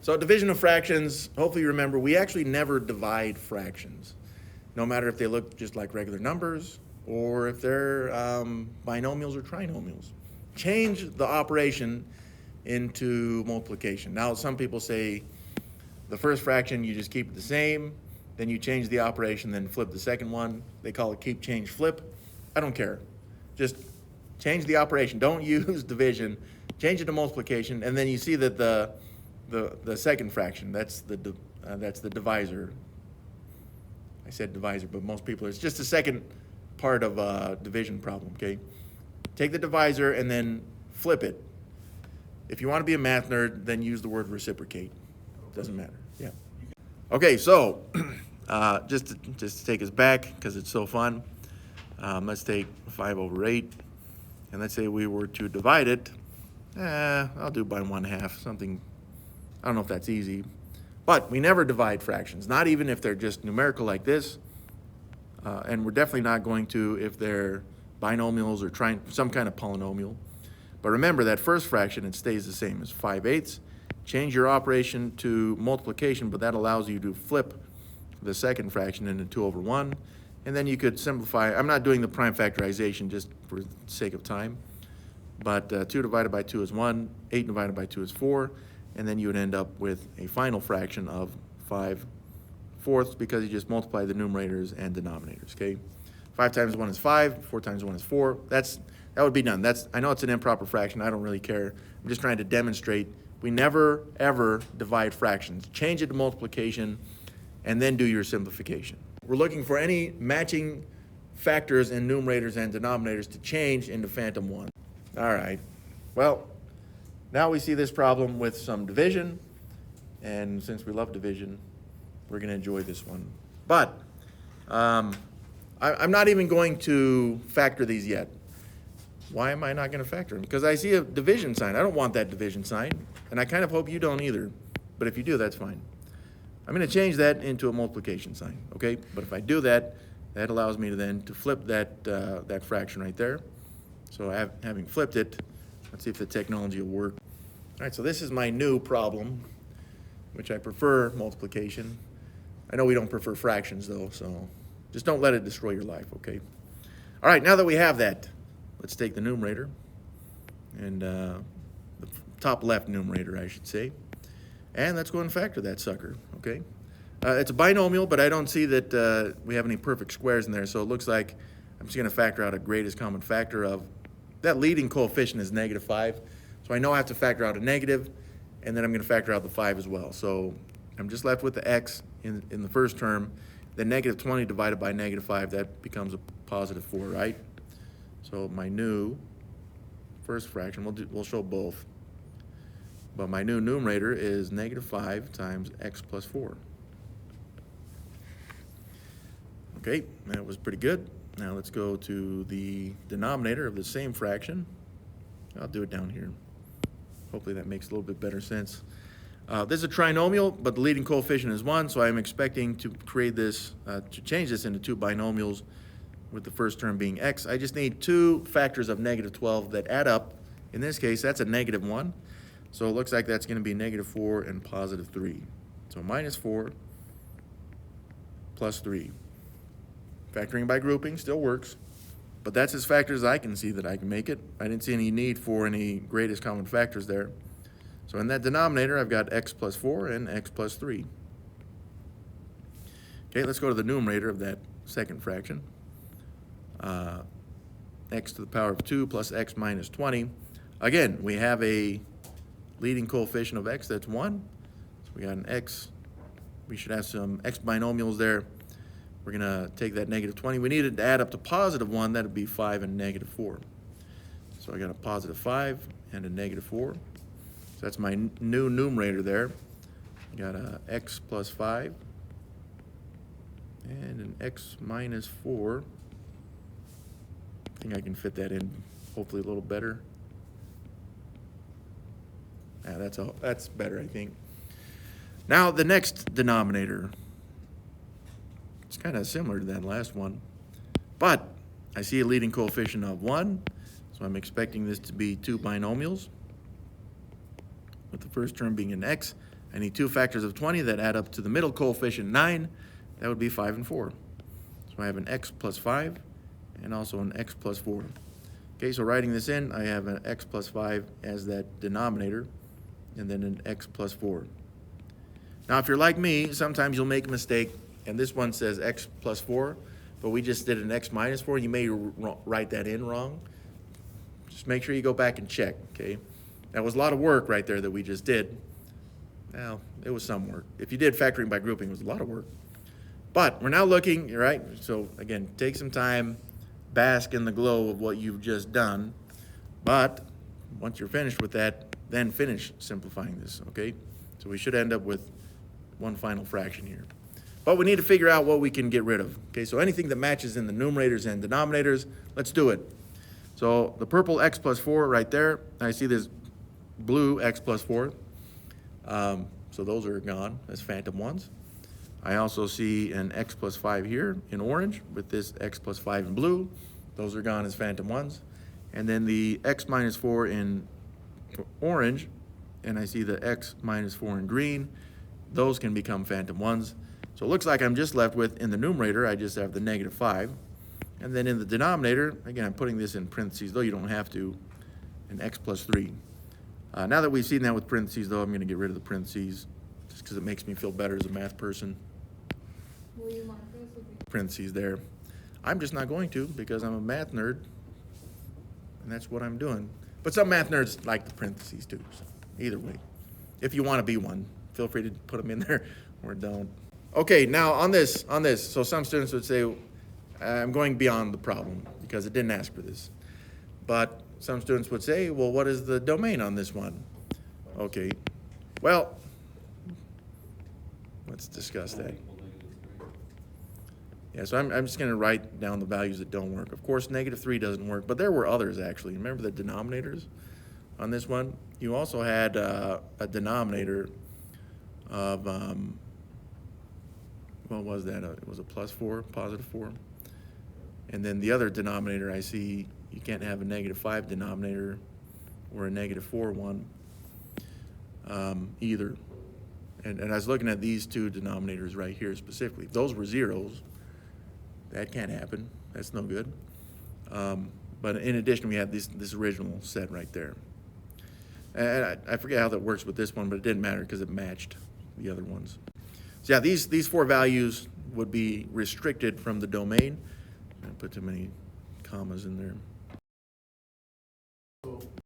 So division of fractions, hopefully you remember, we actually never divide fractions, no matter if they look just like regular numbers or if they're binomials or trinomials. Change the operation into multiplication. Now, some people say the first fraction, you just keep it the same, then you change the operation, then flip the second one. They call it keep, change, flip. I don't care. Just change the operation. Don't use division. Change it to multiplication, and then you see that the second fraction, that's the divisor. I said divisor, but most people, it's just the second part of a division problem, okay? Take the divisor and then flip it. If you want to be a math nerd, then use the word reciprocate. Doesn't matter, yeah. Okay, so just to take us back, because it's so fun, let's take 5/8, and let's say we were to divide it. I'll do by 1/2, something, I don't know if that's easy, but we never divide fractions, not even if they're just numerical like this, and we're definitely not going to if they're binomials or some kind of polynomial. But remember that first fraction, it stays the same as 5/8. Change your operation to multiplication, but that allows you to flip the second fraction into 2/1. And then you could simplify. I'm not doing the prime factorization just for the sake of time. But 2 divided by 2 is 1. 8 divided by 2 is 4. And then you would end up with a final fraction of 5/4 because you just multiply the numerators and denominators, okay? 5 times 1 is 5. 4 times 1 is 4. That would be done. I know it's an improper fraction. I don't really care. I'm just trying to demonstrate we never, ever divide fractions. Change it to multiplication, and then do your simplification. We're looking for any matching factors in numerators and denominators to change into phantom 1. All right. Well, now we see this problem with some division, and since we love division, we're going to enjoy this one. But I'm not even going to factor these yet. Why am I not going to factor them? Because I see a division sign. I don't want that division sign, and I kind of hope you don't either. But if you do, that's fine. I'm going to change that into a multiplication sign, okay? But if I do that, that allows me to then flip that fraction right there. So having flipped it, let's see if the technology will work. All right, so this is my new problem, which I prefer multiplication. I know we don't prefer fractions, though, so just don't let it destroy your life, okay? All right, now that we have that, let's take the numerator, and the top left numerator, I should say, and let's go and factor that sucker, okay? It's a binomial, but I don't see that we have any perfect squares in there, so it looks like I'm just going to factor out a greatest common factor of, that leading coefficient is -5, so I know I have to factor out a negative, and then I'm going to factor out the 5 as well. So I'm just left with the x in the first term, then -20 divided by -5, that becomes a +4, right? So my new first fraction, we'll show both. But my new numerator is -5 times x plus 4. Okay, that was pretty good. Now let's go to the denominator of the same fraction. I'll do it down here. Hopefully that makes a little bit better sense. This is a trinomial, but the leading coefficient is 1, so I'm expecting to create this, to change this into 2 binomials with the first term being x. I just need 2 factors of -12 that add up. In this case, that's a -1. So it looks like that's going to be -4 and +3. So -4 plus 3. Factoring by grouping still works, but that's as factors as I can see that I can make it. I didn't see any need for any greatest common factors there. So in that denominator, I've got x plus 4 and x plus 3. Okay, let's go to the numerator of that second fraction. X to the power of 2 plus x minus 20. Again, we have a leading coefficient of x, that's 1. So we got an x. We should have some x binomials there. We're going to take that -20. We need it to add up to +1. That would be 5 and -4. So I got a +5 and a -4. So that's my new numerator there. I got a x plus 5 and an x minus 4. I think I can fit that in hopefully a little better. Yeah, that's better, I think. Now the next denominator. It's kind of similar to that last one, but I see a leading coefficient of 1, so I'm expecting this to be 2 binomials, with the first term being an x. I need two factors of 20 that add up to the middle coefficient 9. That would be 5 and 4. So I have an x plus 5 and also an x plus 4. Okay, so writing this in, I have an x plus 5 as that denominator, and then an x plus 4. Now, if you're like me, sometimes you'll make a mistake, and this one says x plus 4, but we just did an x minus 4. You may write that in wrong. Just make sure you go back and check, okay? That was a lot of work right there that we just did. Well, it was some work. If you did factoring by grouping, it was a lot of work. But we're now looking, right? So again, take some time, bask in the glow of what you've just done. But once you're finished with that, then finish simplifying this, okay? So we should end up with one final fraction here. But we need to figure out what we can get rid of. Okay, so anything that matches in the numerators and denominators, let's do it. So the purple x plus 4 right there, I see this blue x plus 4. So those are gone as phantom ones. I also see an x plus 5 here in orange with this x plus 5 in blue. Those are gone as phantom ones. And then the x minus 4 in orange, and I see the x minus 4 in green. Those can become phantom ones. So it looks like I'm just left with, in the numerator, I just have the negative 5. And then in the denominator, again, I'm putting this in parentheses, though you don't have to, an x plus 3. Now that we've seen that with parentheses, though, I'm going to get rid of the parentheses just because it makes me feel better as a math person. Will you mark this with the Parentheses there. I'm just not going to because I'm a math nerd, and that's what I'm doing. But some math nerds like the parentheses too, so either way. If you want to be one, feel free to put them in there or don't. Okay, now on this, so some students would say, I'm going beyond the problem because it didn't ask for this. But some students would say, well, what is the domain on this one? Okay, well, let's discuss that. Yeah, so I'm just going to write down the values that don't work. Of course, negative 3 doesn't work, but there were others actually. Remember the denominators on this one? You also had a denominator of, what was that? It was a plus 4, positive 4. And then the other denominator I see, you can't have a negative 5 denominator or a negative 4 one either. And I was looking at these two denominators right here specifically. If those were zeros, that can't happen. That's no good. But in addition, we had this original set right there. And I forget how that works with this one, but it didn't matter because it matched the other ones. So yeah, these 4 values would be restricted from the domain. I put too many commas in there.